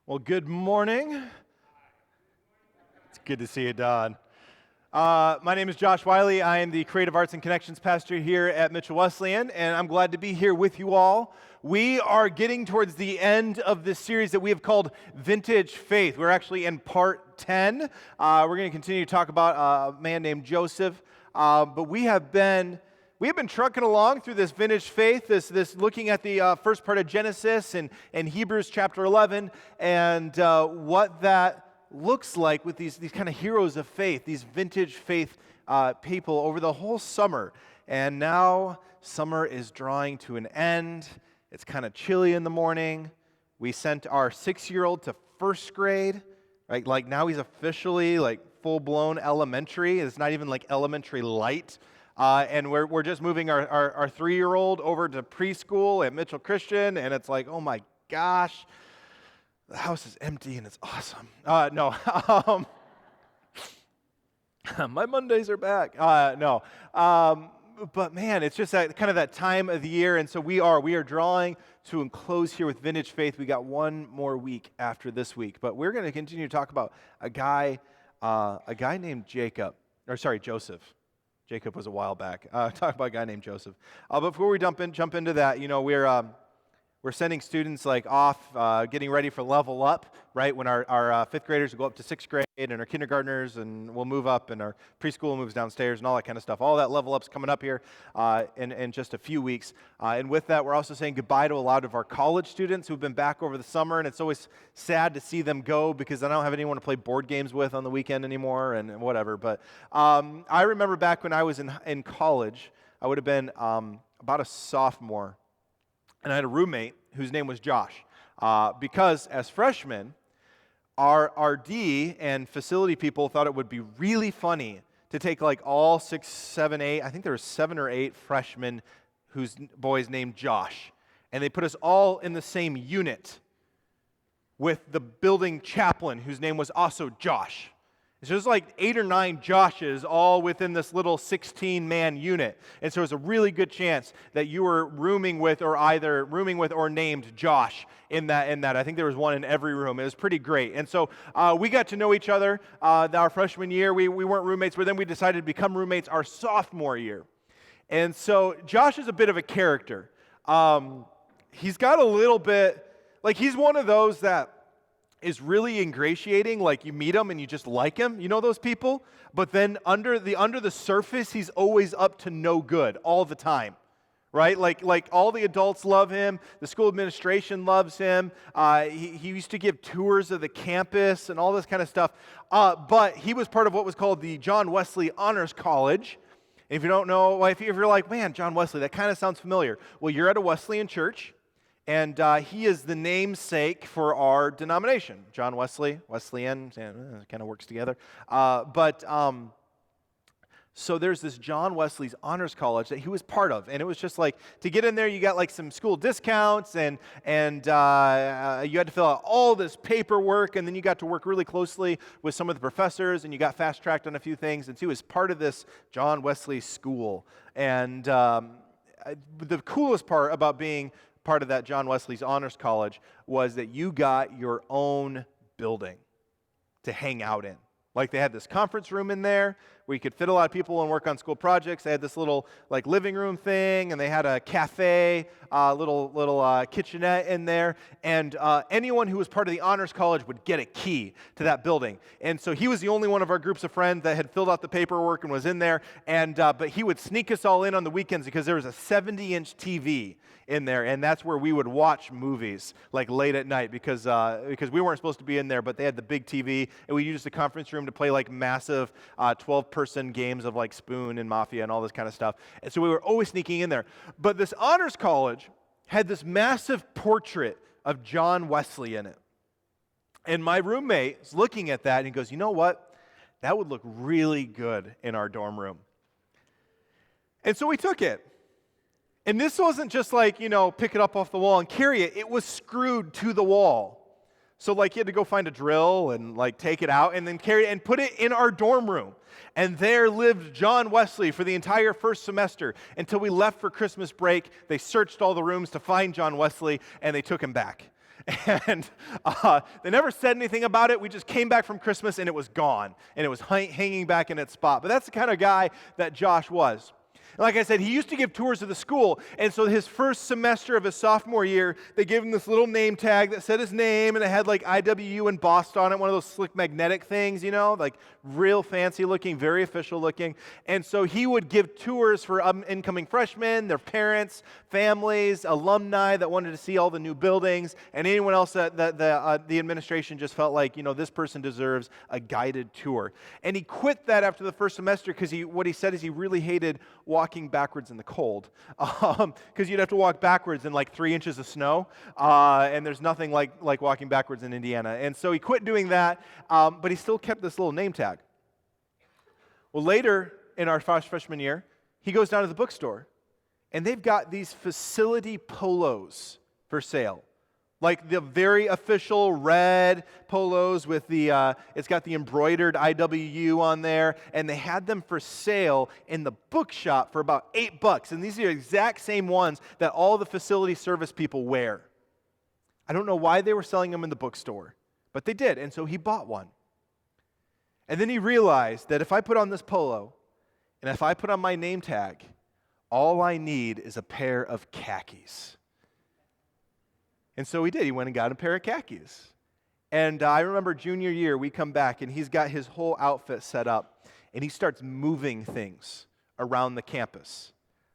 Well, good morning. It's good to see you, Don. My name is Josh Wiley. I am the Creative Arts and Connections pastor here at Mitchell Wesleyan, and I'm glad to be here with you all. We are getting towards the end of this series that we have called Vintage Faith. We're actually in part 10. We're going to continue to talk about a man named Joseph, but we have been trucking along through this vintage faith, this looking at the first part of Genesis and Hebrews chapter 11, and what that looks like with these kind of heroes of faith, these vintage faith people over the whole summer. And now summer is drawing to an end. It's kind of chilly in the morning. We sent our 6-year-old to first grade, right? Like now he's officially like full-blown elementary. It's not even like elementary light. And we're just moving our 3-year-old over to preschool at Mitchell Christian, and it's like, oh my gosh, the house is empty and it's awesome. No, my Mondays are back. No, but man, it's just that kind of that time of the year, and so we are drawing to a close here with Vintage Faith. We got one more week after this week, but we're going to continue to talk about a guy named Joseph. Jacob was a while back. Talk about a guy named Joseph. But before we jump into that, you know, we're sending students like off, getting ready for level up, right? When our fifth graders will go up to sixth grade, and our kindergartners, and we'll move up, and our preschool moves downstairs, and all that kind of stuff. All that level up's coming up here in just a few weeks. And with that, we're also saying goodbye to a lot of our college students who've been back over the summer, and it's always sad to see them go because I don't have anyone to play board games with on the weekend anymore, and whatever. But I remember back when I was in college, I would have been about a sophomore. And I had a roommate whose name was Josh, because as freshmen, our RD and facility people thought it would be really funny to take like all 6, 7, 8, I think there were 7 or 8 freshmen whose boys named Josh, and they put us all in the same unit with the building chaplain whose name was also Josh. So there's like 8 or 9 Joshes all within this little 16-man unit. And so it's a really good chance that you were rooming with or named Josh in that. I think there was one in every room. It was pretty great. And so we got to know each other our freshman year. We weren't roommates, but then we decided to become roommates our sophomore year. And so Josh is a bit of a character. He's got a little bit, like he's one of those that is really ingratiating, like you meet him and you just like him, you know those people? But then under the surface, he's always up to no good all the time, right? Like all the adults love him, the school administration loves him, he used to give tours of the campus and all this kind of stuff, but he was part of what was called the John Wesley Honors College. If you don't know, if you're like, man, John Wesley, that kind of sounds familiar. Well, you're at a Wesleyan church, and he is the namesake for our denomination. John Wesley, Wesleyan, kind of works together. So there's this John Wesley's Honors College that he was part of, and it was just like, to get in there, you got like some school discounts, and you had to fill out all this paperwork, and then you got to work really closely with some of the professors, and you got fast-tracked on a few things, and so he was part of this John Wesley school. And the coolest part about being part of that John Wesley's Honors College was that you got your own building to hang out in. Like they had this conference room in there where you could fit a lot of people and work on school projects. They had this little like living room thing, and they had a cafe, little kitchenette in there. And anyone who was part of the Honors College would get a key to that building. And so he was the only one of our groups of friends that had filled out the paperwork and was in there. And but he would sneak us all in on the weekends because there was a 70-inch TV in there, and that's where we would watch movies like late at night because we weren't supposed to be in there, but they had the big TV, and we used the conference room to play like massive 12-person games of like Spoon and Mafia and all this kind of stuff. And so we were always sneaking in there. But this Honors College had this massive portrait of John Wesley in it. And my roommate is looking at that and he goes, you know what? That would look really good in our dorm room. And so we took it. And this wasn't just like, pick it up off the wall and carry it. It was screwed to the wall. So like you had to go find a drill and like take it out and then carry it and put it in our dorm room. And there lived John Wesley for the entire first semester until we left for Christmas break. They searched all the rooms to find John Wesley and they took him back. And they never said anything about it. We just came back from Christmas and it was gone. And it was hanging back in its spot. But that's the kind of guy that Josh was. Like I said, he used to give tours of the school, and so his first semester of his sophomore year, they gave him this little name tag that said his name, and it had like IWU embossed on it, one of those slick magnetic things, like real fancy looking, very official looking. And so he would give tours for incoming freshmen, their parents, families, alumni that wanted to see all the new buildings, and anyone else that the administration just felt like, this person deserves a guided tour. And he quit that after the first semester because what he said is he really hated walking backwards in the cold, because you'd have to walk backwards in like 3 inches of snow, and there's nothing like walking backwards in Indiana. And so he quit doing that, but he still kept this little name tag. Well, later in our freshman year, he goes down to the bookstore, and they've got these facility polos for sale. Like the very official red polos with it's got the embroidered IWU on there, and they had them for sale in the bookshop for about $8. And these are the exact same ones that all the facility service people wear. I don't know why they were selling them in the bookstore, but they did, and so he bought one. And then he realized that if I put on this polo, and if I put on my name tag, all I need is a pair of khakis. And so he did. He went and got a pair of khakis. And I remember junior year, we come back, and he's got his whole outfit set up, and he starts moving things around the campus.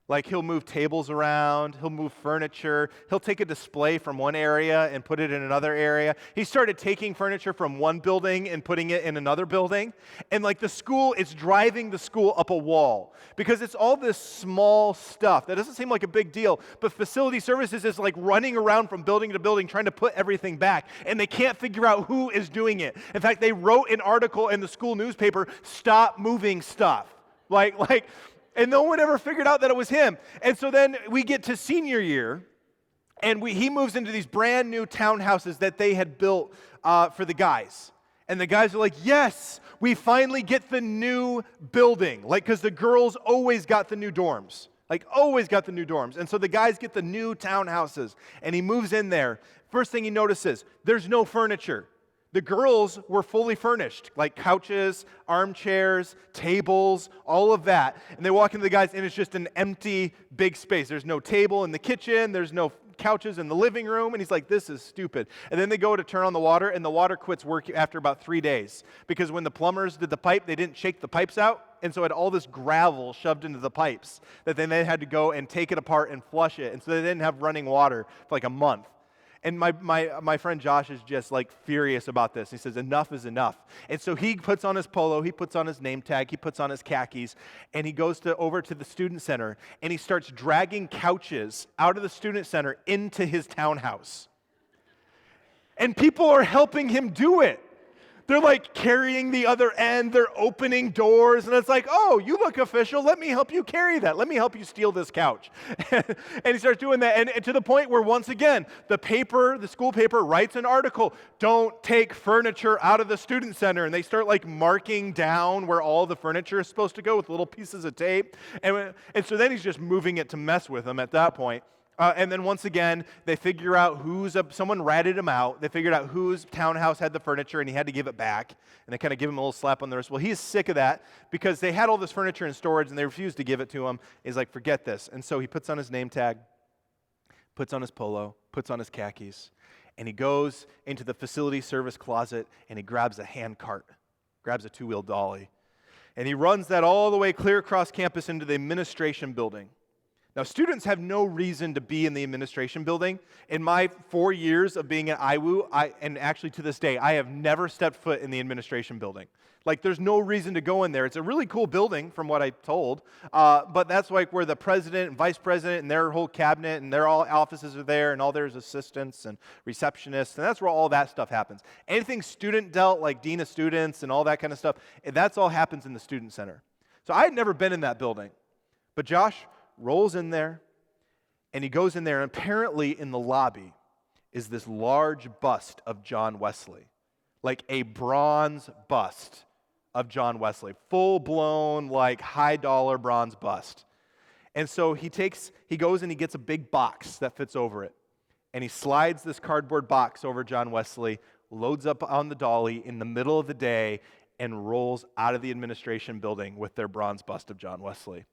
Like he'll move tables around, he'll move furniture, he'll take a display from one area and put it in another area. He started taking furniture from one building and putting it in another building. And like it's driving the school up a wall because it's all this small stuff that doesn't seem like a big deal, but facility services is like running around from building to building trying to put everything back, and they can't figure out who is doing it. In fact, they wrote an article in the school newspaper, "Stop moving stuff." And no one ever figured out that it was him. And so then we get to senior year, and he moves into these brand new townhouses that they had built for the guys. And the guys are like, yes, we finally get the new building. Because the girls always got the new dorms. Always got the new dorms. And so the guys get the new townhouses. And he moves in there. First thing he notices, there's no furniture. The girls were fully furnished, like couches, armchairs, tables, all of that. And they walk into the guys, and it's just an empty, big space. There's no table in the kitchen. There's no couches in the living room. And he's like, this is stupid. And then they go to turn on the water, and the water quits working after about 3 days. Because when the plumbers did the pipe, they didn't shake the pipes out. And so it had all this gravel shoved into the pipes that then they had to go and take it apart and flush it. And so they didn't have running water for like a month. And my friend Josh is just furious about this. He says, enough is enough. And so he puts on his polo, he puts on his name tag, he puts on his khakis, and he goes over to the student center, and he starts dragging couches out of the student center into his townhouse. And people are helping him do it. They're carrying the other end, they're opening doors, and it's like, oh, you look official, let me help you carry that. Let me help you steal this couch. And he starts doing that, and to the point where once again, the school paper writes an article, don't take furniture out of the student center, and they start marking down where all the furniture is supposed to go with little pieces of tape. And so then he's just moving it to mess with them at that point. And then once again, they figure out someone ratted him out. They figured out whose townhouse had the furniture, and he had to give it back. And they kind of give him a little slap on the wrist. Well, he's sick of that because they had all this furniture in storage, and they refused to give it to him. He's like, forget this. And so he puts on his name tag, puts on his polo, puts on his khakis, and he goes into the facility service closet, and he grabs a hand cart, grabs a two-wheel dolly. And he runs that all the way clear across campus into the administration building. Now, students have no reason to be in the administration building. In my 4 years of being at IWU, and actually to this day, I have never stepped foot in the administration building. There's no reason to go in there. It's a really cool building from what I told, but that's where the president and vice president and their whole cabinet and their all offices are there, and all their assistants and receptionists, and that's where all that stuff happens. Anything student dealt, like dean of students and all that kind of stuff, that's all happens in the student center. So I had never been in that building, but Josh rolls in there, and he goes in there, and apparently in the lobby is this large bust of John Wesley, a bronze bust of John Wesley, full-blown, high-dollar bronze bust. And so he goes and he gets a big box that fits over it, and he slides this cardboard box over John Wesley, loads up on the dolly in the middle of the day, and rolls out of the administration building with their bronze bust of John Wesley.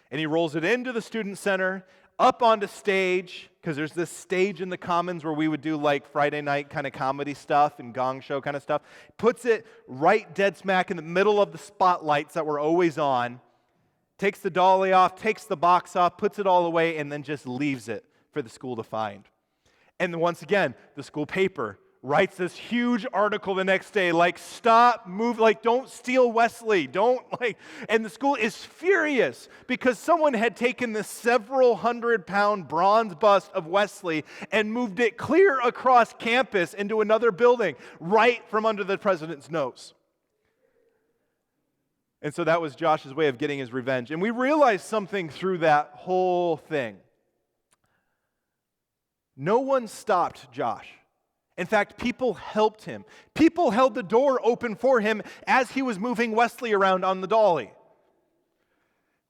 And he rolls it into the student center, up onto stage, because there's this stage in the Commons where we would do like Friday night kind of comedy stuff and gong show kind of stuff. Puts it right dead smack in the middle of the spotlights that were always on, takes the dolly off, takes the box off, puts it all away, and then just leaves it for the school to find. And then once again, the school paper writes this huge article the next day, like, stop, move, like, don't steal Wesley, don't, like, and the school is furious because someone had taken this several 100-pound bronze bust of Wesley and moved it clear across campus into another building, right from under the president's nose. And so that was Josh's way of getting his revenge. And we realized something through that whole thing. No one stopped Josh. In fact, people helped him. People held the door open for him as he was moving Wesley around on the dolly.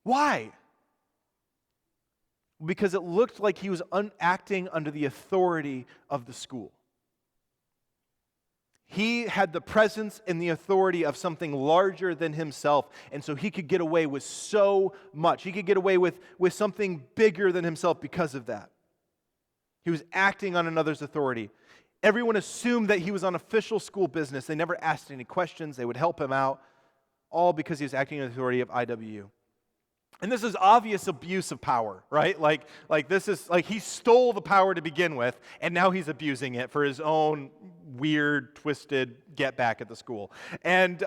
Why? Because it looked like he was acting under the authority of the school. He had the presence and the authority of something larger than himself, and so he could get away with so much. He could get away with something bigger than himself because of that. He was acting on another's authority. Everyone assumed that he was on official school business. They never asked any questions. They would help him out, all because he was acting on the authority of IWU. And this is obvious abuse of power, right? Like this is like he stole the power to begin with, and now he's abusing it for his own weird, twisted get back at the school. And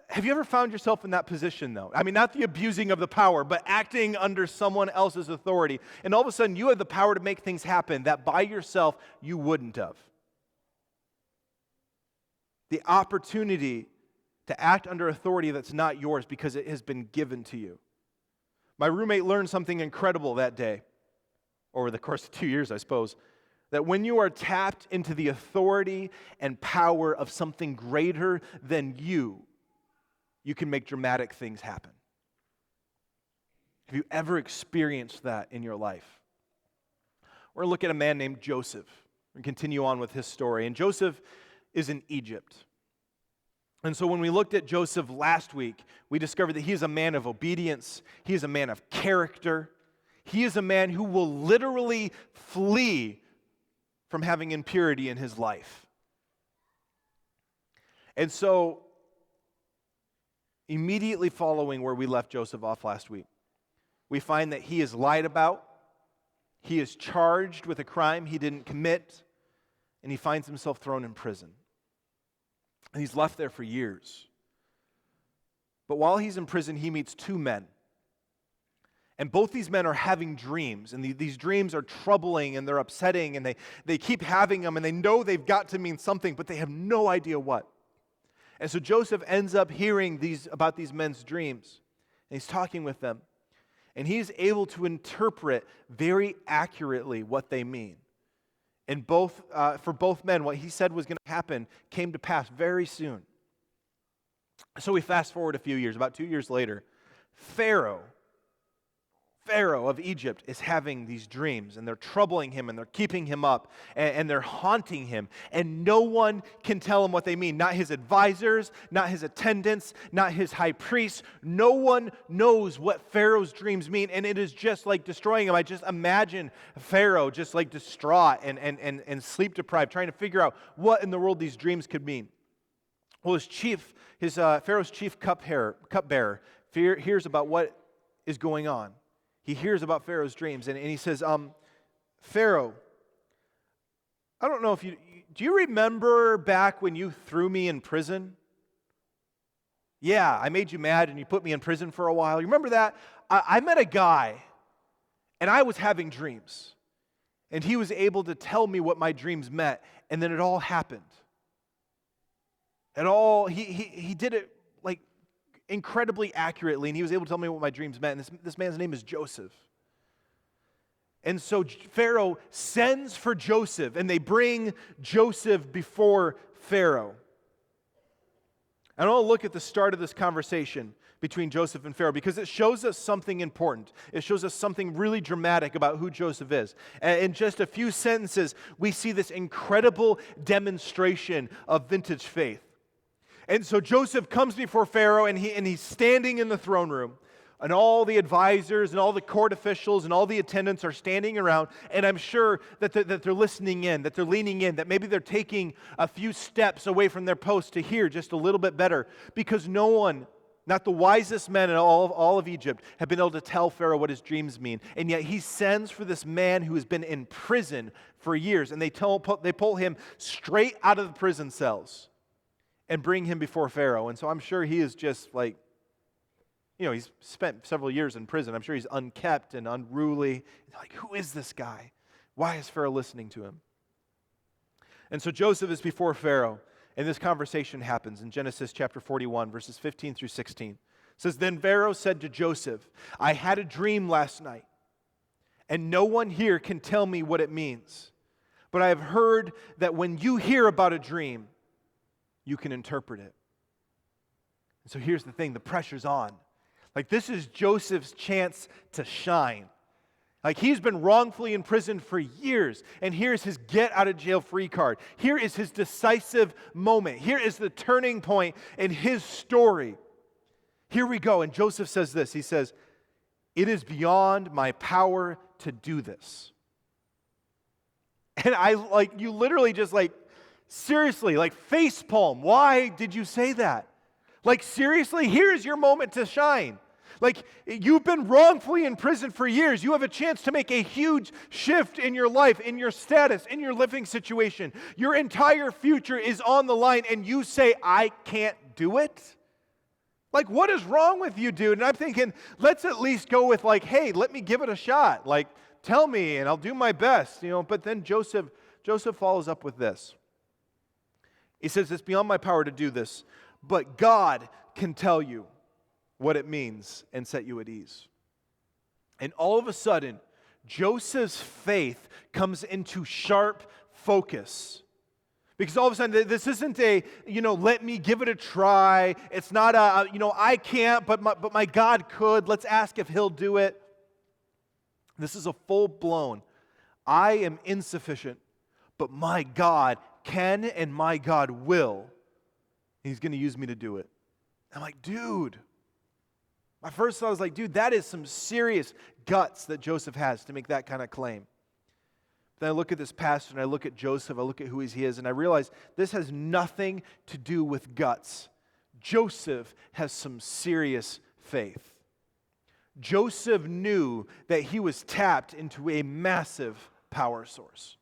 have you ever found yourself in that position, though? I mean, not the abusing of the power, but acting under someone else's authority. And all of a sudden, you have the power to make things happen that by yourself you wouldn't have. The opportunity to act under authority that's not yours because it has been given to you. My roommate learned something incredible that day, over the course of 2 years, I suppose, that when you are tapped into the authority and power of something greater than you can make dramatic things happen. Have you ever experienced that in your life? We're going to look at a man named Joseph and continue on with his story. And Joseph is in Egypt. And so when we looked at Joseph last week, we discovered that he is a man of obedience. He is a man of character. He is a man who will literally flee from having impurity in his life. And so immediately following where we left Joseph off last week, we find that he is lied about, he is charged with a crime he didn't commit, and he finds himself thrown in prison. And he's left there for years. But while he's in prison, he meets two men. And both these men are having dreams, and these dreams are troubling, and they're upsetting, and they keep having them, and they know they've got to mean something, but they have no idea what. And so Joseph ends up hearing about these men's dreams, and he's talking with them, and he's able to interpret very accurately what they mean. And for both men, what he said was going to happen came to pass very soon. So we fast forward a few years, about 2 years later, Pharaoh of Egypt is having these dreams, and they're troubling him, and they're keeping him up, and they're haunting him, and no one can tell him what they mean. Not his advisors, not his attendants, not his high priest. No one knows what Pharaoh's dreams mean, and it is just like destroying him. I just imagine Pharaoh just like distraught and sleep deprived, trying to figure out what in the world these dreams could mean. Well, Pharaoh's chief cupbearer hears about what is going on. He hears about Pharaoh's dreams, and he says, Pharaoh, I don't know if do you remember back when you threw me in prison? Yeah, I made you mad and you put me in prison for a while. You remember that? I met a guy, and I was having dreams, and he was able to tell me what my dreams meant, and then it all happened. He did it like incredibly accurately, and he was able to tell me what my dreams meant. And this man's name is Joseph. And so Pharaoh sends for Joseph, and they bring Joseph before Pharaoh. And I'll look at the start of this conversation between Joseph and Pharaoh because it shows us something important. It shows us something really dramatic about who Joseph is. And in just a few sentences, we see this incredible demonstration of vintage faith. And so Joseph comes before Pharaoh, and he's standing in the throne room, and all the advisors and all the court officials and all the attendants are standing around, and I'm sure that they're listening in, that they're leaning in, that maybe they're taking a few steps away from their post to hear just a little bit better, because no one, not the wisest men in all of Egypt, have been able to tell Pharaoh what his dreams mean. And yet he sends for this man who has been in prison for years, and they pull him straight out of the prison cells and bring him before Pharaoh. And so I'm sure he is just like, he's spent several years in prison. I'm sure he's unkept and unruly. Like, who is this guy? Why is Pharaoh listening to him? And so Joseph is before Pharaoh, and this conversation happens in Genesis chapter 41, verses 15 through 16. It says, "Then Pharaoh said to Joseph, 'I had a dream last night, and no one here can tell me what it means. But I have heard that when you hear about a dream, you can interpret it.'" And so here's the thing, the pressure's on. Like, this is Joseph's chance to shine. Like, he's been wrongfully imprisoned for years, and here's his get-out-of-jail-free card. Here is his decisive moment. Here is the turning point in his story. Here we go, and Joseph says this. He says, "It is beyond my power to do this." And you literally just seriously, facepalm. Why did you say that? Seriously, here's your moment to shine. You've been wrongfully in prison for years. You have a chance to make a huge shift in your life, in your status, in your living situation. Your entire future is on the line, and you say, "I can't do it"? What is wrong with you, dude? And I'm thinking, let's at least go with hey, let me give it a shot. Tell me, and I'll do my best. But then Joseph follows up with this. He says, "It's beyond my power to do this, but God can tell you what it means and set you at ease." And all of a sudden, Joseph's faith comes into sharp focus. Because all of a sudden, this isn't let me give it a try. It's not I can't, but my God could. Let's ask if he'll do it. This is a full-blown, I am insufficient, but my God can and my God will. He's going to use me to do it. I'm like, dude. My first thought was dude, that is some serious guts that Joseph has to make that kind of claim. Then I look at this passage and I look at Joseph, I look at who he is, and I realize this has nothing to do with guts. Joseph has some serious faith. Joseph knew that he was tapped into a massive power source.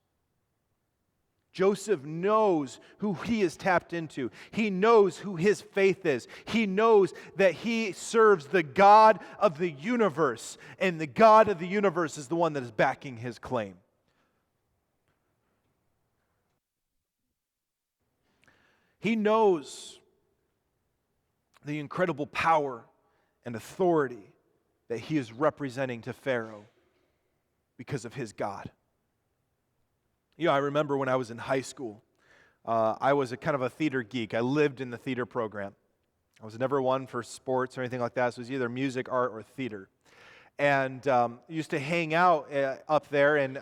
Joseph knows who he is tapped into. He knows who his faith is. He knows that he serves the God of the universe, and the God of the universe is the one that is backing his claim. He knows the incredible power and authority that he is representing to Pharaoh because of his God. I remember when I was in high school, I was a kind of a theater geek. I lived in the theater program. I was never one for sports or anything like that, so it was either music, art, or theater. And used to hang out up there, and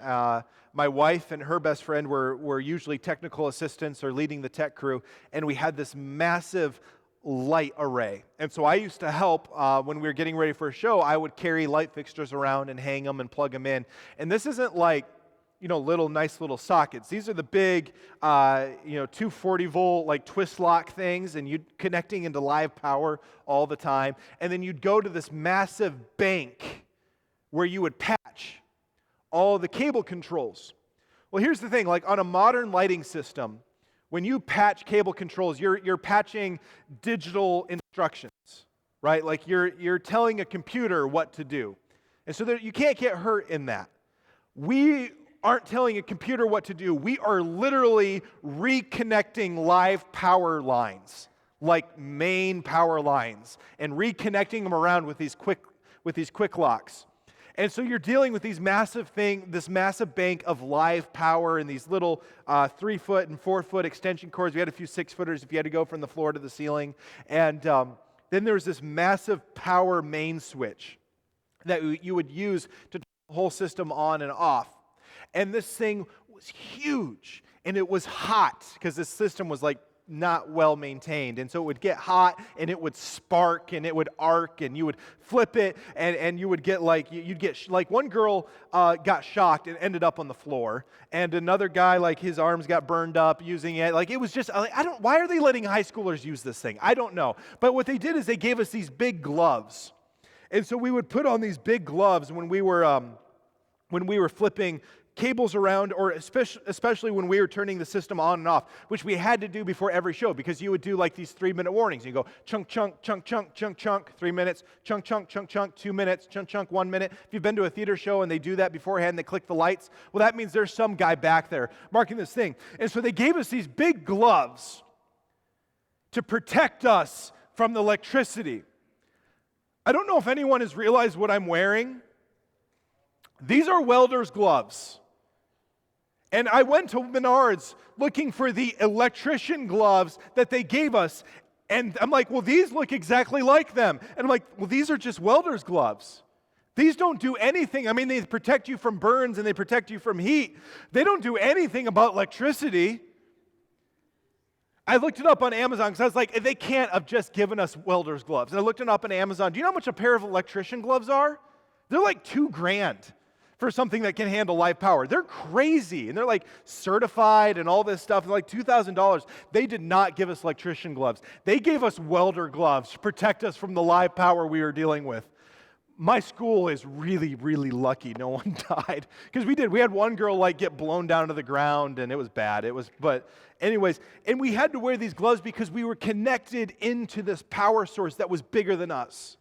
my wife and her best friend were usually technical assistants or leading the tech crew, and we had this massive light array. And so I used to help when we were getting ready for a show. I would carry light fixtures around and hang them and plug them in. And this isn't nice little sockets. These are the big, 240 volt twist lock things, and you'd connecting into live power all the time. And then you'd go to this massive bank where you would patch all the cable controls. Well, here's the thing, on a modern lighting system, when you patch cable controls, you're patching digital instructions, right? You're telling a computer what to do. And so you can't get hurt in that. We aren't telling a computer what to do. We are literally reconnecting live power lines, main power lines, and reconnecting them around with these quick locks. And so you're dealing with this massive bank of live power and these little 3-foot and 4-foot extension cords. We had a few 6-footers if you had to go from the floor to the ceiling. And then there was this massive power main switch that you would use to turn the whole system on and off. And this thing was huge, and it was hot because this system was like not well maintained. And so it would get hot, and it would spark, and it would arc, and you would flip it, and you would get like, one girl got shocked and ended up on the floor, and another guy, like his arms got burned up using it. Like it was just, why are they letting high schoolers use this thing? I don't know. But what they did is they gave us these big gloves. And so we would put on these big gloves when we were flipping cables around, or especially when we were turning the system on and off, which we had to do before every show, because you would do like these 3-minute warnings. You go chunk, chunk, chunk, chunk, chunk, chunk, 3 minutes, chunk, chunk, chunk, chunk, 2 minutes, chunk, chunk, 1 minute. If you've been to a theater show and they do that beforehand, they click the lights, well, that means there's some guy back there marking this thing. And so they gave us these big gloves to protect us from the electricity. I don't know if anyone has realized what I'm wearing. These are welder's gloves. And I went to Menards looking for the electrician gloves that they gave us. And I'm like, well, these look exactly like them. And I'm like, well, these are just welder's gloves. These don't do anything. I mean, they protect you from burns and they protect you from heat. They don't do anything about electricity. I looked it up on Amazon because I was like, they can't have just given us welder's gloves. And I looked it up on Amazon. Do you know how much a pair of electrician gloves are? They're like $2,000. For something that can handle live power. They're crazy, and they're like certified and all this stuff. They're like $2,000. They did not give us electrician gloves. They gave us welder gloves to protect us from the live power we were dealing with. My school is really, really lucky no one died, because we had one girl like get blown down to the ground, and it was bad. But anyways, and we had to wear these gloves because we were connected into this power source that was bigger than us.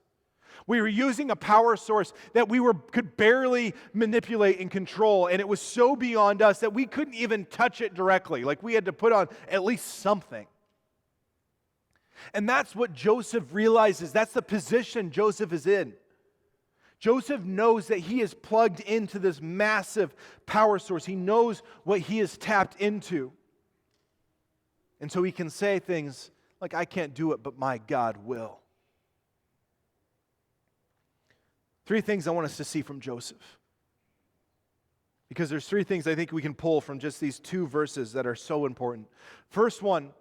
We were using a power source that could barely manipulate and control, and it was so beyond us that we couldn't even touch it directly. Like we had to put on at least something. And that's what Joseph realizes. That's the position Joseph is in. Joseph knows that he is plugged into this massive power source. He knows what he is tapped into. And so he can say things like, I can't do it, but my God will. 3 things I want us to see from Joseph. Because there's 3 things I think we can pull from just these 2 verses that are so important. First one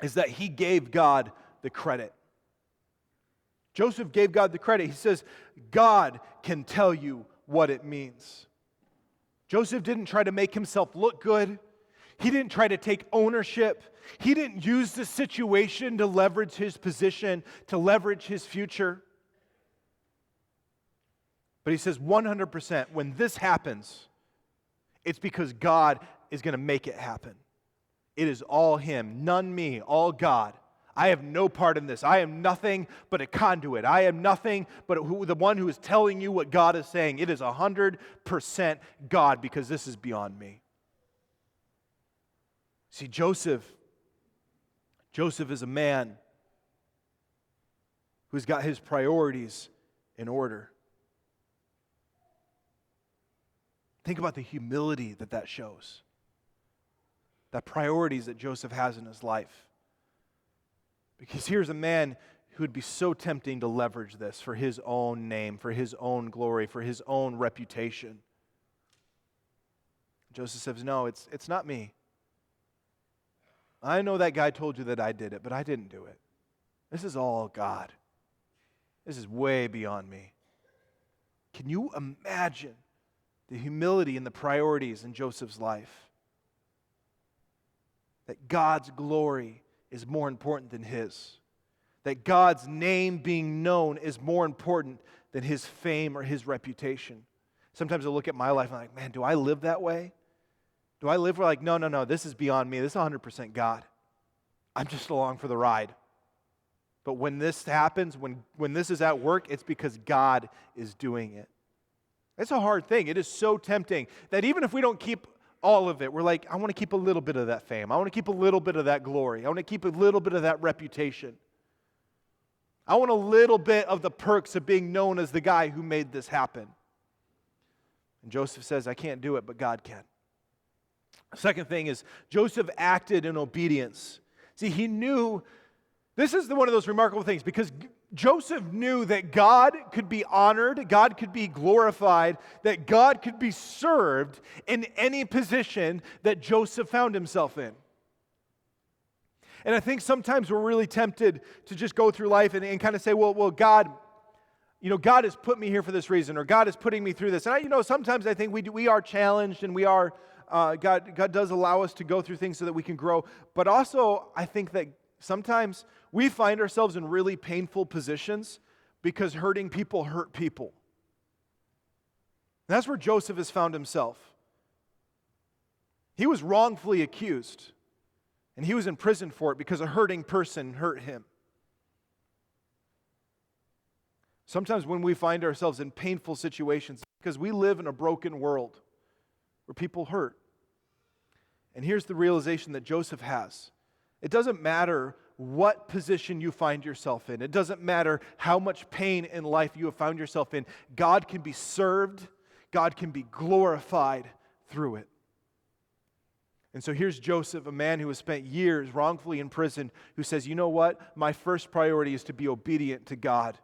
is that he gave God the credit. Joseph gave God the credit. He says, God can tell you what it means. Joseph didn't try to make himself look good. He didn't try to take ownership. He didn't use the situation to leverage his position, to leverage his future. But he says 100%, when this happens, it's because God is going to make it happen. It is all Him, none me, all God. I have no part in this. I am nothing but a conduit. I am nothing but the one who is telling you what God is saying. It is 100% God, because this is beyond me. See, Joseph is a man who's got his priorities in order. Think about the humility that shows. The priorities that Joseph has in his life. Because here's a man who would be so tempting to leverage this for his own name, for his own glory, for his own reputation. Joseph says, no, it's not me. I know that guy told you that I did it, but I didn't do it. This is all God. This is way beyond me. Can you imagine the humility and the priorities in Joseph's life? That God's glory is more important than his. That God's name being known is more important than his fame or his reputation. Sometimes I look at my life and I'm like, man, do I live that way? Do I live like, no, this is beyond me. This is 100% God. I'm just along for the ride. But when this happens, when this is at work, it's because God is doing it. It's a hard thing. It is so tempting that even if we don't keep all of it, we're like, I want to keep a little bit of that fame. I want to keep a little bit of that glory. I want to keep a little bit of that reputation. I want a little bit of the perks of being known as the guy who made this happen. And Joseph says, I can't do it, but God can. Second thing is, Joseph acted in obedience. See, he knew This is one of those remarkable things because Joseph knew that God could be honored, God could be glorified, that God could be served in any position that Joseph found himself in. And I think sometimes we're really tempted to just go through life and kind of say, well, God, God has put me here for this reason, or God is putting me through this. And sometimes I think we are challenged, and we are, God does allow us to go through things so that we can grow. But also, I think that sometimes we find ourselves in really painful positions because hurting people hurt people. And that's where Joseph has found himself. He was wrongfully accused, and he was in prison for it because a hurting person hurt him. Sometimes when we find ourselves in painful situations, because we live in a broken world where people hurt. And here's the realization that Joseph has. It doesn't matter what position you find yourself in. It doesn't matter how much pain in life you have found yourself in. God can be served. God can be glorified through it. And so here's Joseph, a man who has spent years wrongfully in prison, who says, you know what? My first priority is to be obedient to God.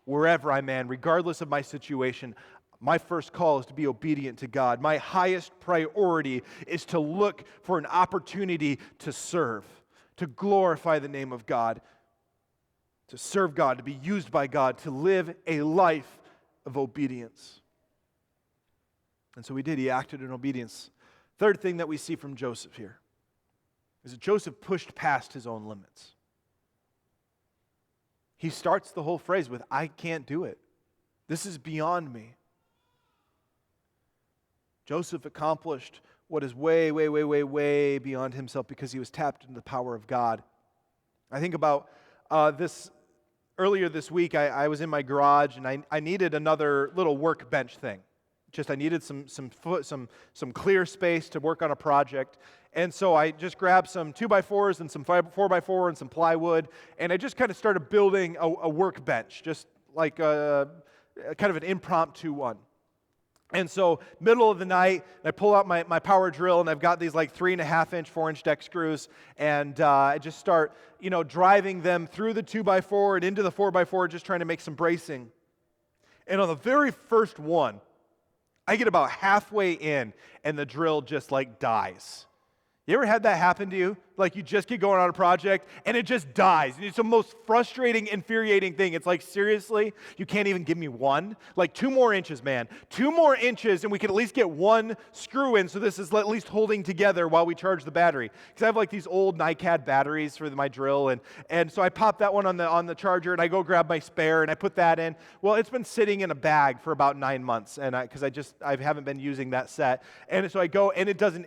Wherever I'm at, regardless of my situation, my first call is to be obedient to God. My highest priority is to look for an opportunity to serve, to glorify the name of God, to serve God, to be used by God, to live a life of obedience. And so he did. He acted in obedience. Third thing that we see from Joseph here is that Joseph pushed past his own limits. He starts the whole phrase with, I can't do it. This is beyond me. Joseph accomplished what is way, way, way, way, way beyond himself because he was tapped into the power of God. I think about this earlier this week. I was in my garage and I needed another little workbench thing. I needed some clear space to work on a project. And so I just grabbed some 2x4s and some 4x4 and some plywood, and I just kind of started building a workbench, just like kind of an impromptu one. And so middle of the night, I pull out my power drill, and I've got these like 3.5-inch, 4-inch deck screws, and I just start, driving them through the 2x4 and into the 4x4, just trying to make some bracing. And on the very first one, I get about halfway in, and the drill just like dies. You ever had that happen to you? Like you just get going on a project and it just dies. And it's the most frustrating, infuriating thing. It's like, seriously? You can't even give me one? Like 2 more inches, man. 2 more inches and we can at least get one screw in so this is at least holding together while we charge the battery. Because I have like these old NiCad batteries for my drill. And so I pop that one on the charger and I go grab my spare and I put that in. Well, it's been sitting in a bag for about 9 months and because I haven't been using that set. And so I go and it does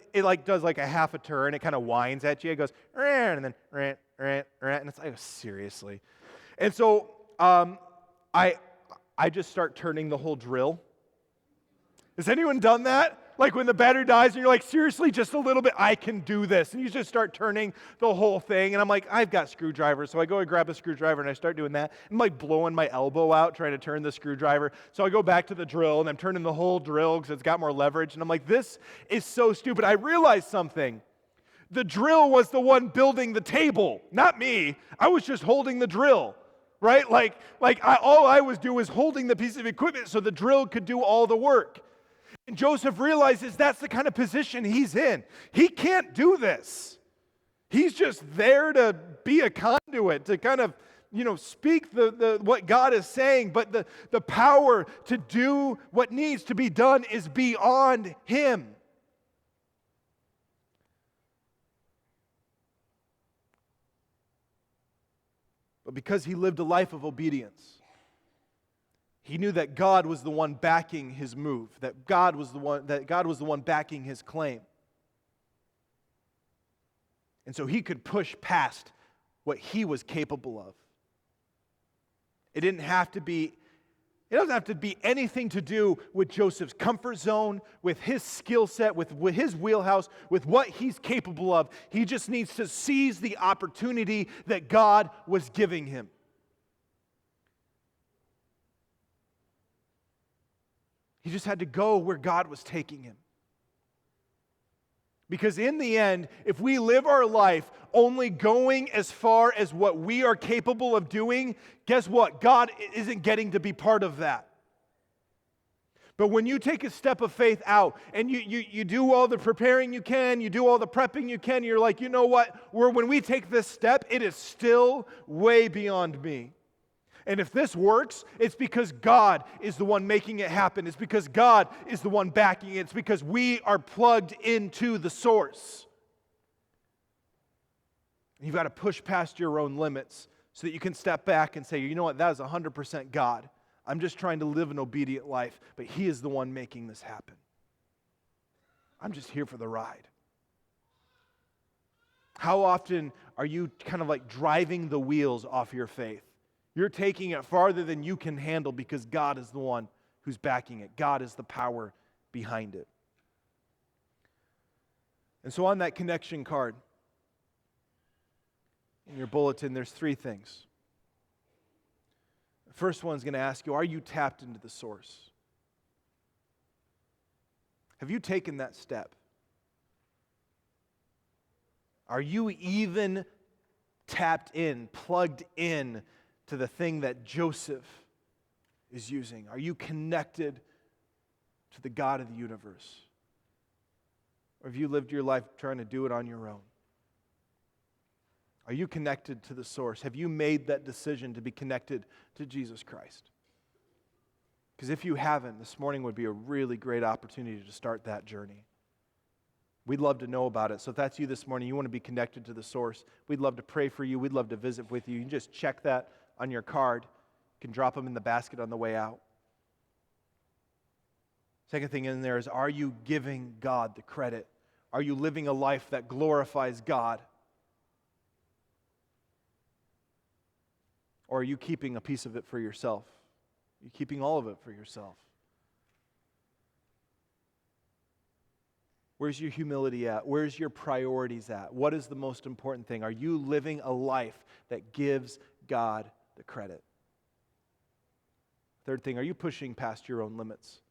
like a half a turn. It kind of whines at you. It goes, and then, and it's like, oh, seriously. And so I just start turning the whole drill. Has anyone done that? Like when the battery dies and you're like, seriously, just a little bit, I can do this. And you just start turning the whole thing. And I'm like, I've got screwdrivers. So I go and grab a screwdriver and I start doing that. I'm like blowing my elbow out trying to turn the screwdriver. So I go back to the drill and I'm turning the whole drill because it's got more leverage. And I'm like, this is so stupid. I realized something. The drill was the one building the table, not me. I was just holding the drill, right? All I was doing was holding the piece of equipment so the drill could do all the work. And Joseph realizes that's the kind of position he's in. He can't do this. He's just there to be a conduit, to kind of, speak the what God is saying, but the power to do what needs to be done is beyond him. But because he lived a life of obedience, he knew that God was the one backing his move, that God was the one backing his claim. And so he could push past what he was capable of. It doesn't have to be anything to do with Joseph's comfort zone, with his skill set, with his wheelhouse, with what he's capable of. He just needs to seize the opportunity that God was giving him. He just had to go where God was taking him. Because in the end, if we live our life only going as far as what we are capable of doing, guess what? God isn't getting to be part of that. But when you take a step of faith out and you do all the preparing you can, you do all the prepping you can, you're like, you know what? When we take this step, it is still way beyond me. And if this works, it's because God is the one making it happen. It's because God is the one backing it. It's because we are plugged into the source. You've got to push past your own limits so that you can step back and say, you know what? That is 100% God. I'm just trying to live an obedient life, but He is the one making this happen. I'm just here for the ride. How often are you kind of like driving the wheels off your faith? You're taking it farther than you can handle because God is the one who's backing it. God is the power behind it. And so on that connection card, in your bulletin, there's 3 things. The first one's going to ask you, are you tapped into the source? Have you taken that step? Are you even tapped in, plugged in to the thing that Joseph is using? Are you connected to the God of the universe? Or have you lived your life trying to do it on your own? Are you connected to the source? Have you made that decision to be connected to Jesus Christ? Because if you haven't, this morning would be a really great opportunity to start that journey. We'd love to know about it. So if that's you this morning, you want to be connected to the source, we'd love to pray for you. We'd love to visit with you. You can just check that on your card. You can drop them in the basket on the way out. Second thing in there is, are you giving God the credit? Are you living a life that glorifies God? Or are you keeping a piece of it for yourself? Are you keeping all of it for yourself? Where's your humility at? Where's your priorities at? What is the most important thing? Are you living a life that gives God the credit? Third thing, are you pushing past your own limits?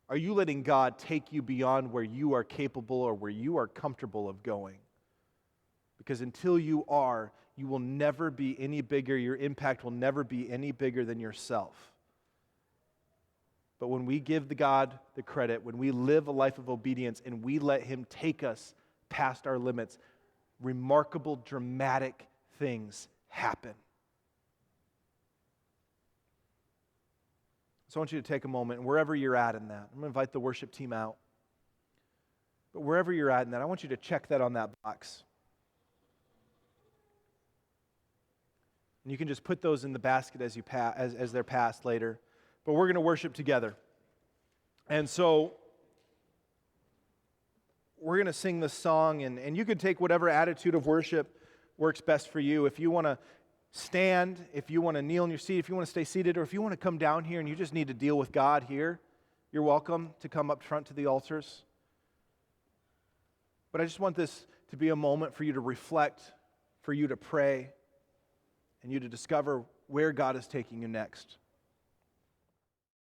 Are you letting God take you beyond where you are capable or where you are comfortable of going? Because until you are, you will never be any bigger. Your impact will never be any bigger than yourself. But when we give God the credit, when we live a life of obedience and we let Him take us past our limits, remarkable, dramatic things happen. So I want you to take a moment, and wherever you're at in that, I'm going to invite the worship team out. But wherever you're at in that, I want you to check that on that box. And you can just put those in the basket as you as they're passed later. But we're going to worship together. And so we're going to sing this song, and you can take whatever attitude of worship works best for you. If you want to stand, if you want to kneel in your seat, if you want to stay seated, or if you want to come down here and you just need to deal with God here, you're welcome to come up front to the altars. But I just want this to be a moment for you to reflect, for you to pray, and you to discover where God is taking you next.